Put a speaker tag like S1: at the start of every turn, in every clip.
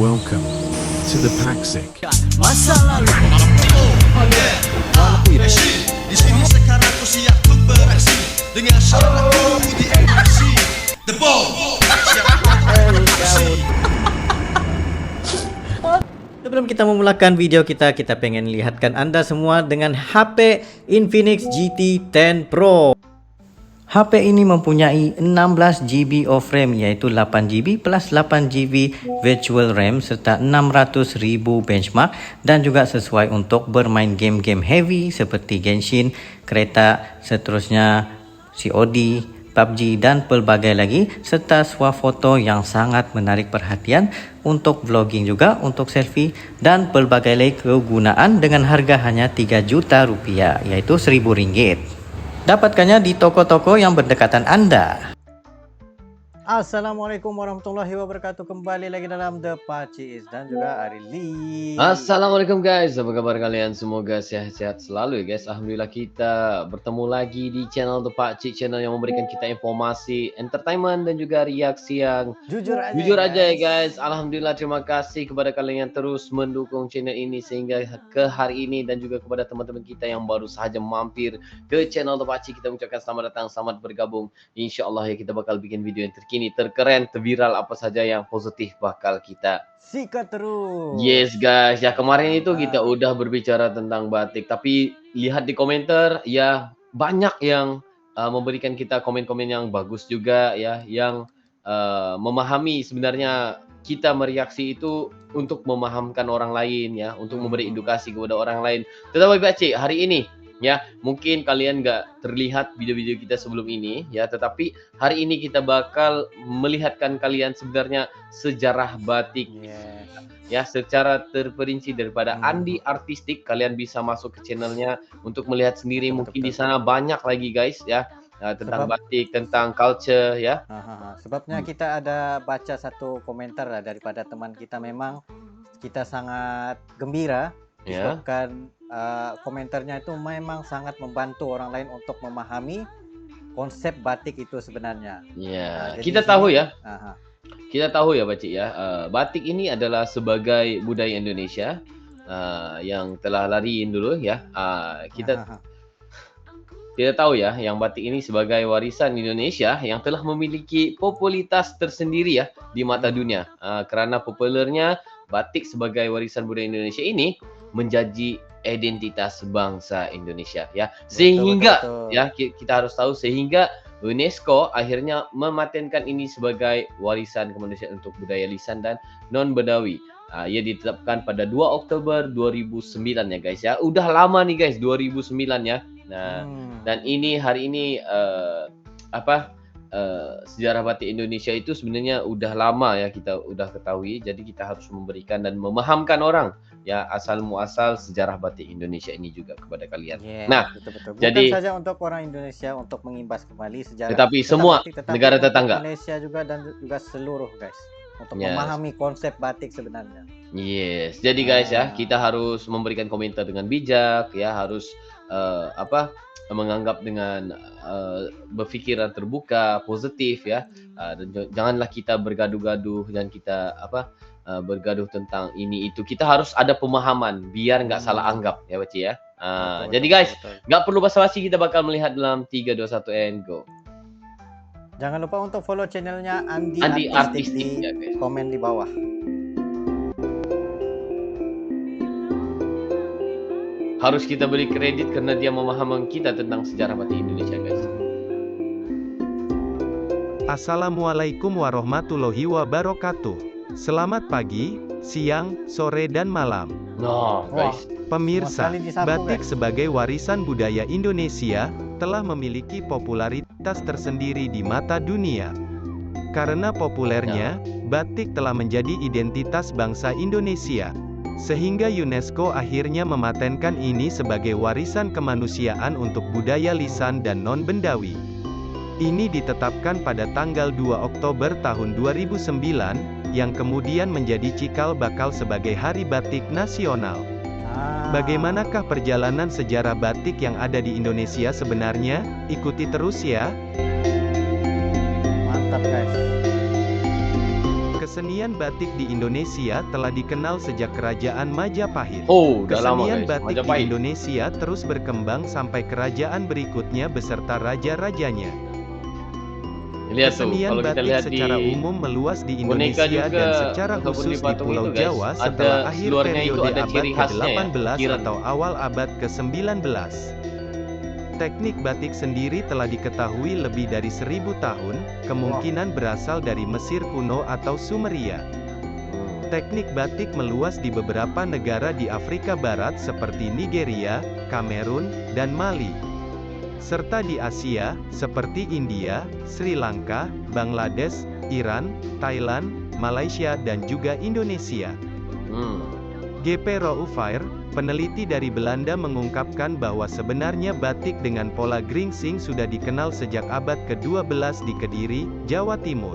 S1: Welcome to the Paksik.
S2: Masa lalu
S3: Di sini sekarang ku siap untuk beraksi dengan syaratku di MRC The Ball siap beraksi.
S2: Sebelum kita memulakan video kita pengen lihatkan Anda semua dengan HP Infinix GT 10 Pro. HP ini mempunyai 16GB of RAM, yaitu 8GB plus 8GB virtual RAM serta 600.000 benchmark, dan juga sesuai untuk bermain game-game heavy seperti Genshin, kereta, seterusnya COD, PUBG dan pelbagai lagi, serta swafoto yang sangat menarik perhatian untuk vlogging juga, untuk selfie dan pelbagai lagi kegunaan dengan harga hanya 3 juta rupiah, yaitu RM1.000. Dapatkannya di toko-toko yang berdekatan Anda. Assalamualaikum warahmatullahi wabarakatuh. Kembali lagi dalam The Pacis dan juga Arili.
S4: Assalamualaikum guys, apa kabar kalian? Semoga sehat-sehat selalu ya guys. Alhamdulillah kita bertemu lagi di channel The Pakcik, channel yang memberikan kita informasi, entertainment dan juga reaksi yang
S2: Jujur
S4: aja ya guys. Alhamdulillah, terima kasih kepada kalian yang terus mendukung channel ini sehingga ke hari ini, dan juga kepada teman-teman kita yang baru saja mampir ke channel The Pakcik. Kita ucapkan selamat datang, selamat bergabung. Insyaallah ya, kita bakal bikin video yang terkini, terkeren, terviral, apa saja yang positif bakal kita
S2: sikat terus.
S4: Yes guys, ya kemarin itu kita udah berbicara tentang batik, tapi lihat di komentar ya banyak yang memberikan kita komen-komen yang bagus juga ya, yang memahami sebenarnya kita mereaksi itu untuk memahamkan orang lain ya, untuk memberi edukasi kepada orang lain. Tetapi Pakcik, hari ini ya, mungkin kalian nggak terlihat video-video kita sebelum ini ya, tetapi hari ini kita bakal melihatkan kalian sebenarnya sejarah batik ya secara terperinci daripada Andi Artistik. Kalian bisa masuk ke channelnya untuk melihat sendiri. Mungkin di sana banyak lagi guys ya, tentang batik, tentang culture ya.
S2: Sebabnya kita ada baca satu komentar lah daripada teman kita, memang kita sangat gembira disebabkan komentarnya itu memang sangat membantu orang lain untuk memahami konsep batik itu sebenarnya.
S4: Ya, kita tahu ya. Kita tahu ya Pakcik ya, batik ini adalah sebagai budaya Indonesia yang telah lariin dulu ya. Kita tahu ya, yang batik ini sebagai warisan Indonesia yang telah memiliki popularitas tersendiri ya di mata dunia. Karena populernya batik sebagai warisan budaya Indonesia ini menjadi identitas bangsa Indonesia ya. Sehingga betul. Ya kita harus tahu, sehingga UNESCO akhirnya mematenkan ini sebagai warisan kemanusiaan untuk budaya lisan dan non-Bedawi. Ia ditetapkan pada 2 Oktober 2009 ya guys ya. Udah lama nih guys, 2009 ya. Nah, dan ini hari ini sejarah batik Indonesia itu sebenarnya udah lama ya kita udah ketahui. Jadi kita harus memberikan dan memahamkan orang ya asal muasal sejarah batik Indonesia ini juga kepada kalian. Nah,
S2: betul. Bukan
S4: jadi
S2: saja untuk orang Indonesia untuk mengimbas kembali sejarah,
S4: tetapi semua negara tetangga
S2: Indonesia juga, dan juga seluruh guys, untuk memahami konsep batik sebenarnya.
S4: Yes, jadi guys ya, kita harus memberikan komentar dengan bijak ya, harus menganggap dengan berpikiran terbuka, positif ya, dan janganlah kita bergaduh-gaduh dan kita bergaduh tentang ini itu. Kita harus ada pemahaman biar nggak salah anggap ya Pakcik ya. Jadi guys, nggak perlu basa-basi, kita bakal melihat dalam 3, 2, 1 and go.
S2: Jangan lupa untuk follow channelnya Andi
S4: Artistik
S2: di
S4: ya, guys.
S2: komen di bawah.
S4: Harus kita beri kredit karena dia memahami kita tentang sejarah batik Indonesia guys.
S5: Assalamualaikum warahmatullahi wabarakatuh. Selamat pagi, siang, sore dan malam.
S4: Nah guys,
S5: pemirsa, batik sebagai warisan budaya Indonesia telah memiliki popularitas tersendiri di mata dunia. Karena populernya, batik telah menjadi identitas bangsa Indonesia. Sehingga UNESCO akhirnya mematenkan ini sebagai warisan kemanusiaan untuk budaya lisan dan non-bendawi. Ini ditetapkan pada tanggal 2 Oktober tahun 2009, yang kemudian menjadi cikal bakal sebagai Hari Batik Nasional. Bagaimanakah perjalanan sejarah batik yang ada di Indonesia sebenarnya? Ikuti terus ya.
S2: Mantap guys.
S5: Kesenian batik di Indonesia telah dikenal sejak Kerajaan Majapahit.
S4: Oh, udah lama
S5: Kesenian
S4: guys.
S5: batik di
S4: Majapahit.
S5: Indonesia terus berkembang sampai kerajaan berikutnya beserta raja-rajanya.
S4: Lihat tuh,
S5: Kesenian
S4: kalau kita
S5: batik
S4: lihat
S5: secara
S4: di
S5: umum meluas di
S4: boneka
S5: Indonesia
S4: juga
S5: dan secara
S4: ataupun
S5: khusus
S4: di
S5: di
S4: patung
S5: Pulau
S4: itu guys,
S5: Jawa
S4: ada
S5: setelah akhir
S4: luarnya itu
S5: periode
S4: ada
S5: abad
S4: ciri khasnya ya,
S5: ke-18
S4: ukiran.
S5: atau awal abad ke-19. Teknik batik sendiri telah diketahui lebih dari 1000 tahun, kemungkinan berasal dari Mesir kuno atau Sumeria. Teknik batik meluas di beberapa negara di Afrika Barat seperti Nigeria, Kamerun, dan Mali. Serta di Asia, seperti India, Sri Lanka, Bangladesh, Iran, Thailand, Malaysia dan juga Indonesia.
S4: Hmm.
S5: G.P. Raufair, peneliti dari Belanda mengungkapkan bahwa sebenarnya batik dengan pola geringsing sudah dikenal sejak abad ke-12 di Kediri, Jawa Timur.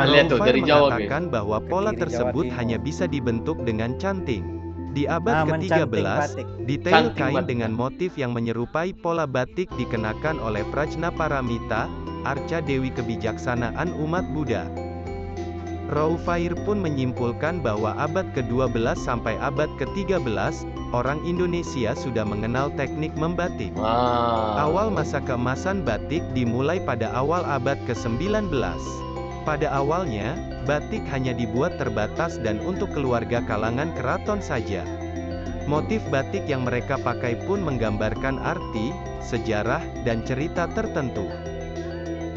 S4: Lihat tuh dari Jawa guys.
S5: mengatakan bahwa pola
S2: Kediri,
S5: tersebut
S2: Jawa Timur.
S5: hanya bisa dibentuk dengan canting. Di abad
S2: mencanting
S5: ke-13,
S2: batik.
S5: detail
S4: Canting
S5: kain
S4: batik.
S5: dengan motif yang menyerupai pola batik dikenakan oleh Prajnaparamita, Arca Dewi Kebijaksanaan umat Buddha. Raufair pun menyimpulkan bahwa abad ke-12 sampai abad ke-13, orang Indonesia sudah mengenal teknik membatik. Awal masa keemasan batik dimulai pada awal abad ke-19. Pada awalnya, batik hanya dibuat terbatas dan untuk keluarga kalangan keraton saja. Motif batik yang mereka pakai pun menggambarkan arti, sejarah, dan cerita tertentu.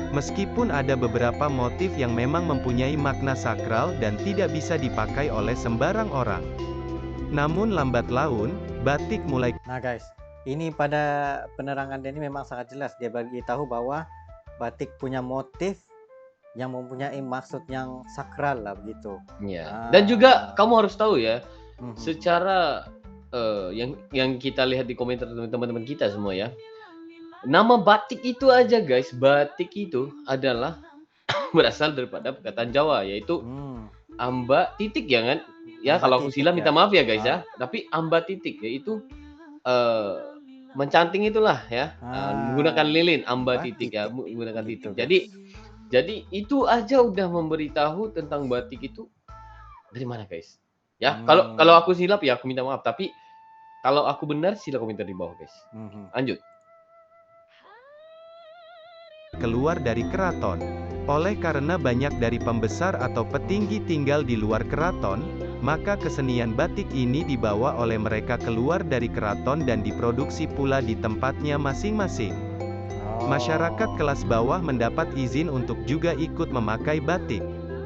S5: Meskipun ada beberapa motif yang memang mempunyai makna sakral dan tidak bisa dipakai oleh sembarang orang. Namun lambat laun, batik mulai
S2: Nah guys, ini pada penerangan dia ini memang sangat jelas. Dia bagi tahu bahwa batik punya motif yang mempunyai maksud yang sakral lah begitu.
S4: Ya. Dan juga kamu harus tahu ya,
S2: Mhm.
S4: secara yang kita lihat di komentar teman-teman kita semua ya. Nama batik itu aja guys, batik itu adalah berasal daripada perkataan Jawa yaitu amba titik ya kan? Ya
S2: Amba
S4: kalau aku
S2: titik
S4: silap
S2: ya.
S4: minta maaf ya guys ya. Tapi amba titik yaitu mencanting itulah ya. Menggunakan lilin amba titik ya, menggunakan
S2: Gitu,
S4: titik.
S2: guys.
S4: Jadi itu aja udah memberitahu tentang batik itu dari mana guys. Ya, kalau aku silap ya aku minta maaf, tapi kalau aku benar sila komentar di bawah guys. Lanjut.
S5: keluar dari keraton. Oleh karena banyak dari pembesar atau petinggi tinggal di luar keraton, maka kesenian batik ini dibawa oleh mereka keluar dari keraton dan diproduksi pula di tempatnya masing-masing. Masyarakat kelas bawah mendapat izin untuk juga ikut memakai batik.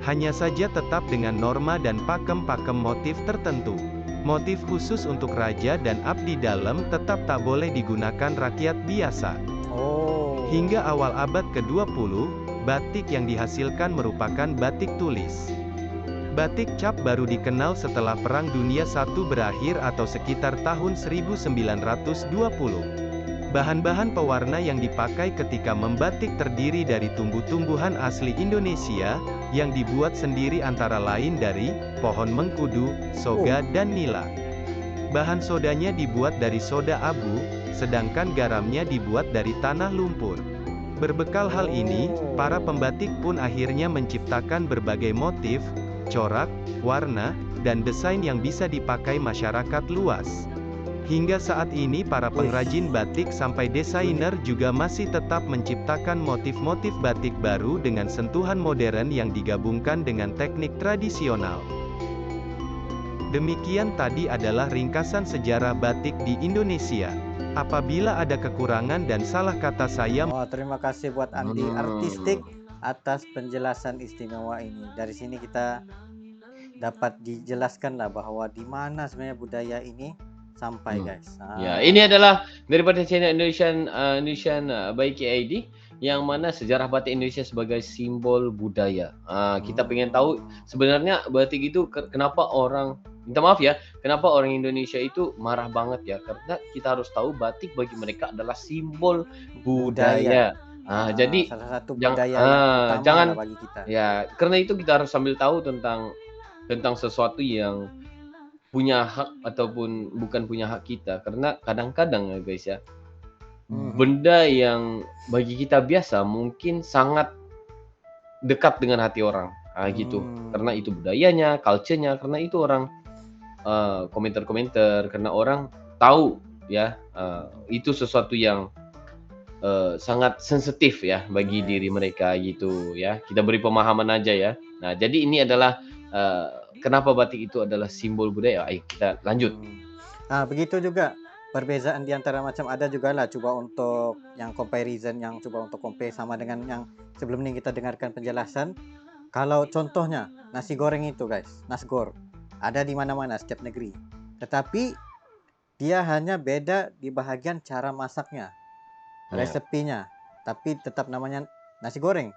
S5: Hanya saja tetap dengan norma dan pakem-pakem motif tertentu. Motif khusus untuk raja dan abdi dalam tetap tak boleh digunakan rakyat biasa. Hingga awal abad ke-20, batik yang dihasilkan merupakan batik tulis. Batik cap baru dikenal setelah Perang Dunia I berakhir atau sekitar tahun 1920. Bahan-bahan pewarna yang dipakai ketika membatik terdiri dari tumbuh-tumbuhan asli Indonesia, yang dibuat sendiri antara lain dari pohon mengkudu, soga, dan nila. Bahan sodanya dibuat dari soda abu, sedangkan garamnya dibuat dari tanah lumpur. Berbekal hal ini, para pembatik pun akhirnya menciptakan berbagai motif, corak, warna, dan desain yang bisa dipakai masyarakat luas. Hingga saat ini para pengrajin batik sampai desainer juga masih tetap menciptakan motif-motif batik baru dengan sentuhan modern yang digabungkan dengan teknik tradisional. Demikian tadi adalah ringkasan sejarah batik di Indonesia. Apabila ada kekurangan dan salah kata saya,
S2: Terima kasih buat Andi Artistik atas penjelasan istimewa ini. Dari sini kita dapat dijelaskan lah bahwa di mana sebenarnya budaya ini sampai guys.
S4: Ya, ini adalah daripada channel Indonesian by KID yang mana sejarah batik Indonesia sebagai simbol budaya. Kita pengen tahu sebenarnya batik itu kenapa orang, minta maaf ya, kenapa orang Indonesia itu marah banget ya, karena kita harus tahu batik bagi mereka adalah simbol budaya. Jadi
S2: salah satu budaya yang utama lah bagi kita.
S4: Ya, karena itu kita harus sambil tahu tentang sesuatu yang punya hak ataupun bukan punya hak kita, karena kadang-kadang ya guys ya, benda yang bagi kita biasa mungkin sangat dekat dengan hati orang. gitu. Karena itu budayanya, culture-nya, karena itu orang komentar-komentar, karena orang tahu ya itu sesuatu yang sangat sensitif ya bagi diri mereka gitu ya. Kita beri pemahaman aja ya. Nah, jadi ini adalah kenapa batik itu adalah simbol budaya. Ayo kita lanjut.
S2: Nah, begitu juga perbezaan di antara macam ada juga lah coba untuk yang comparison, yang coba untuk compare sama dengan yang sebelum ini kita dengarkan penjelasan. Kalau contohnya nasi goreng itu guys, nasgor ada di mana-mana setiap negeri. Tetapi dia hanya beda di bahagian cara masaknya, resepinya, tapi tetap namanya nasi goreng.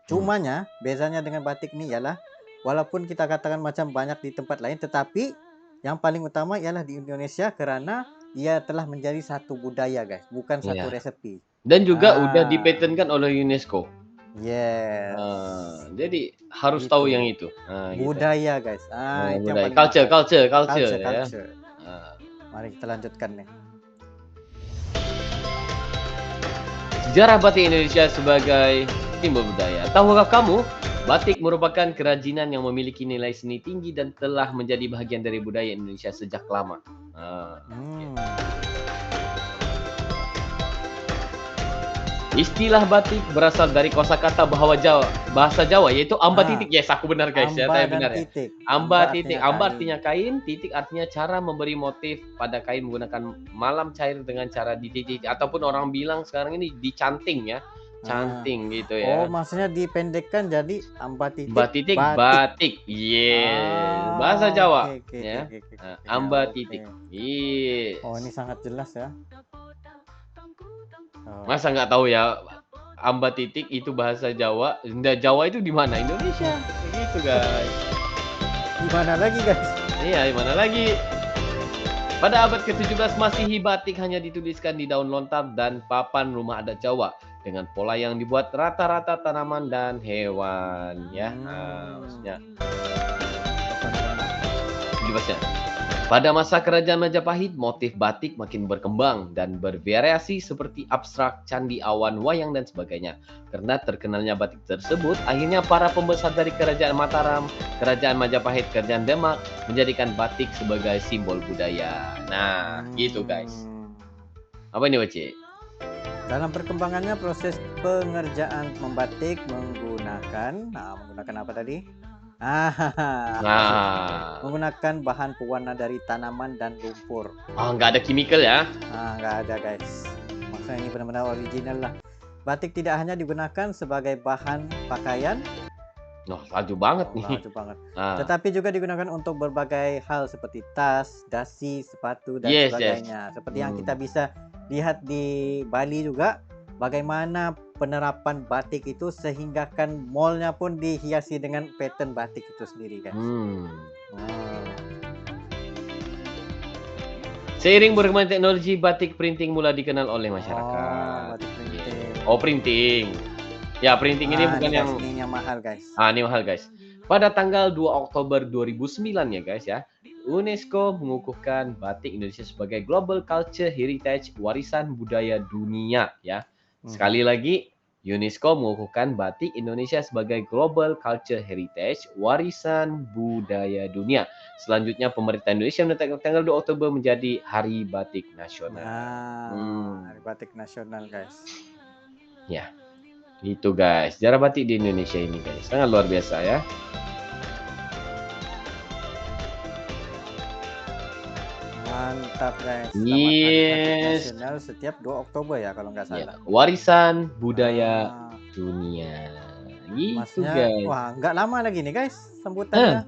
S2: Cumanya bezanya dengan batik ini ialah walaupun kita katakan macam banyak di tempat lain, tetapi yang paling utama ialah di Indonesia karena ia telah menjadi satu budaya guys, bukan satu resepi.
S4: Dan juga udah dipatenkan oleh UNESCO.
S2: Yes.
S4: Jadi harus tahu yang itu.
S2: Budaya guys. Itu yang
S4: budaya.
S2: paling
S4: Culture ya.
S2: Mari kita lanjutkan nih.
S4: Sejarah batik Indonesia sebagai simbol budaya. Tahukah kamu, batik merupakan kerajinan yang memiliki nilai seni tinggi dan telah menjadi bahagian dari budaya Indonesia sejak lama. Istilah batik berasal dari kosakata bahasa Jawa yaitu amba titik. Yes, aku benar guys. Saya benar ya. Amba titik. Amba artinya kain, titik artinya cara memberi motif pada kain menggunakan malam cair dengan cara dititik ataupun orang bilang sekarang ini dicanting ya. Canting gitu ya.
S2: Oh, maksudnya dipendekkan jadi amba titik.
S4: Amba titik batik. Yes. Bahasa Jawa ya. Amba titik. Yes.
S2: Oh, ini sangat jelas ya.
S4: Masa nggak tahu ya amba titik itu bahasa Jawa. Jawa itu di mana? Indonesia. Begitu guys.
S2: Di mana lagi guys?
S4: Iya, di mana lagi? Pada abad ke-17 Masihi, batik hanya dituliskan di daun lontar dan papan rumah adat Jawa dengan pola yang dibuat rata-rata tanaman dan hewan ya. Maksudnya jelasnya. Pada masa kerajaan Majapahit, motif batik makin berkembang dan bervariasi seperti abstrak, candi awan, wayang, dan sebagainya. Karena terkenalnya batik tersebut, akhirnya para pembesar dari kerajaan Mataram, kerajaan Majapahit, kerajaan Demak menjadikan batik sebagai simbol budaya. Nah, gitu guys. Apa ini, Waci?
S2: Dalam perkembangannya proses pengerjaan membatik menggunakan apa tadi? Menggunakan bahan pewarna dari tanaman dan lumpur.
S4: Nggak ada chemical ya?
S2: Nggak ada guys. Maksudnya ini benar-benar original lah. Batik tidak hanya digunakan sebagai bahan pakaian.
S4: Laju banget nih.
S2: Laju banget. Tetapi juga digunakan untuk berbagai hal seperti tas, dasi, sepatu dan sebagainya. Seperti yang kita bisa lihat di Bali juga, bagaimana penerapan batik itu sehingga kan mallnya pun dihiasi dengan pattern batik itu sendiri guys.
S4: Seiring berkembang teknologi, batik printing mulai dikenal oleh masyarakat.
S2: Batik printing.
S4: Printing. Ya, printing ini bukan
S2: ini yang mahal guys.
S4: Ini mahal guys. Pada tanggal 2 Oktober 2009 ya guys ya, UNESCO mengukuhkan batik Indonesia sebagai Global Culture Heritage, warisan budaya dunia ya. Sekali lagi, UNESCO mengukuhkan batik Indonesia sebagai Global Culture Heritage, warisan budaya dunia. Selanjutnya, pemerintah Indonesia menetapkan tanggal 2 Oktober menjadi Hari Batik Nasional.
S2: Hari Batik Nasional, guys.
S4: Ya, itu guys. Sejarah batik di Indonesia ini guys, sangat luar biasa ya.
S2: Mantap guys. Selamat Hari Batik Nasional setiap 2 Oktober ya kalau nggak salah.
S4: Warisan budaya dunia. Gitu
S2: Maksudnya,
S4: guys.
S2: Wah, nggak lama lagi nih guys sambutannya.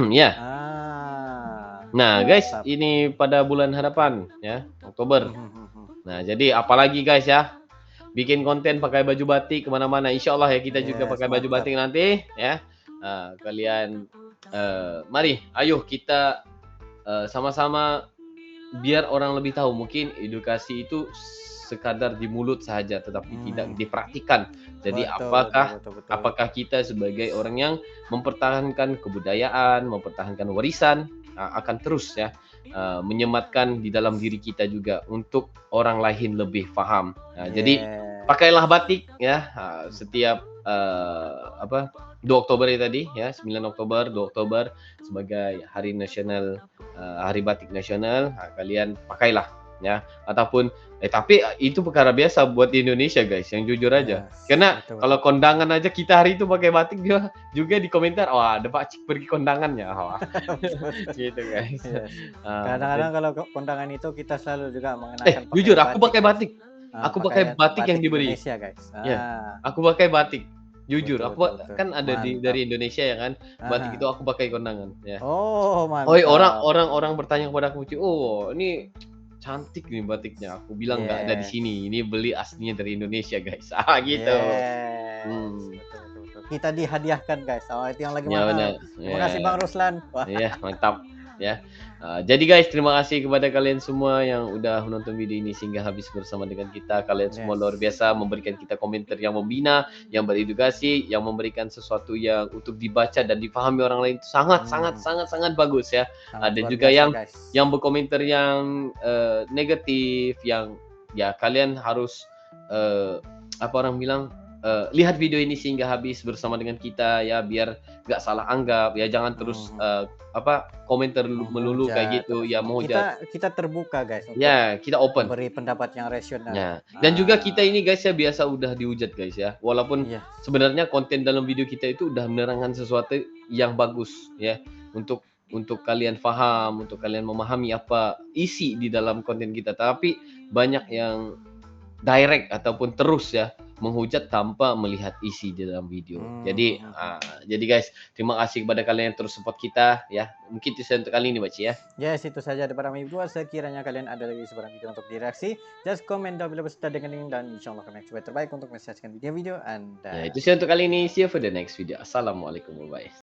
S4: Ya. Nah guys,
S2: mantap.
S4: ini pada bulan harapan ya, Oktober. Nah jadi apalagi guys ya, bikin konten pakai baju batik kemana-mana. Insya Allah ya kita juga pakai baju batik nanti ya. Kalian mari, ayo kita sama-sama biar orang lebih tahu. Mungkin edukasi itu sekadar di mulut saja tetapi tidak dipraktikkan. Jadi betul. Apakah kita sebagai orang yang mempertahankan kebudayaan, mempertahankan warisan akan terus ya menyematkan di dalam diri kita juga untuk orang lain lebih paham. Jadi pakailah batik ya setiap apa 2 Oktober ya tadi ya, 9 Oktober, 2 Oktober sebagai Hari Nasional, Hari Batik Nasional, kalian pakailah ya. Ataupun tapi itu perkara biasa buat di Indonesia guys, yang jujur aja.
S2: Yes,
S4: Karena
S2: betul,
S4: kalau kondangan aja kita hari itu pakai batik juga di komentar, "Wah, ada Pak Cik pergi kondangannya." Wah, gitu guys.
S2: Yes.
S4: Ah,
S2: Kadang-kadang kalau kondangan itu kita selalu juga mengenakan
S4: jujur aku pakai
S2: guys.
S4: batik. Aku pakai
S2: Pakaian
S4: batik yang diberi.
S2: Indonesia guys.
S4: Ya, aku pakai batik. Jujur,
S2: Betul,
S4: aku
S2: betul, betul.
S4: kan ada dari Indonesia ya kan. Batik itu
S2: Ah.
S4: aku pakai kondangan ya.
S2: Oh,
S4: Oh,
S2: mantap.
S4: orang bertanya kepada aku, "Oh, ini cantik nih batiknya." Aku bilang, "Nggak ada di
S2: Yes.
S4: sini. Ini beli aslinya dari Indonesia, guys." Ah, gitu.
S2: Yes.
S4: Hmm.
S2: Betul, betul, betul. Kita dihadiahkan guys. Oh, itu yang lagi
S4: Ya
S2: mahal.
S4: benar.
S2: Terima
S4: Ya.
S2: kasih Bang Ruslan. Wah.
S4: Iya, mantap ya. Jadi guys, terima kasih kepada kalian semua yang udah menonton video ini sehingga habis bersama dengan kita. Kalian semua
S2: Yes.
S4: luar biasa memberikan kita komentar yang membina, yang beredukasi, yang memberikan sesuatu yang untuk dibaca dan dipahami orang lain itu sangat sangat bagus ya.
S2: Sangat
S4: Ada
S2: luar
S4: juga
S2: biasa,
S4: yang
S2: guys.
S4: berkomentar yang negatif, yang ya kalian harus apa orang bilang, lihat video ini sehingga habis bersama dengan kita ya, biar nggak salah anggap ya, jangan terus komentar melulu kayak gitu ya, menghujat.
S2: Kita terbuka guys untuk
S4: Ya, kita open.
S2: memberi pendapat yang rasional.
S4: Ya. Dan juga kita ini guys ya biasa udah dihujat guys ya. Walaupun
S2: Iya.
S4: sebenarnya konten dalam video kita itu udah menerangkan sesuatu yang bagus ya, untuk kalian paham, untuk kalian memahami apa isi di dalam konten kita. Tapi banyak yang direct ataupun terus ya menghujat tanpa melihat isi di dalam video. Jadi guys, terima kasih kepada kalian yang terus support kita ya. Mungkin itu saja untuk kali ini Baci ya.
S2: Yes, itu saja daripada kami berdua. Sekiranya kalian ada lagi sebarang video untuk direaksi, just comment down below beserta dengan link, dan insya Allah kami akan coba terbaik untuk menyajikan video-video Anda.
S4: Ya, itu saja untuk kali ini. See you for the next video. Assalamualaikum warahmatullahi wabarakatuh.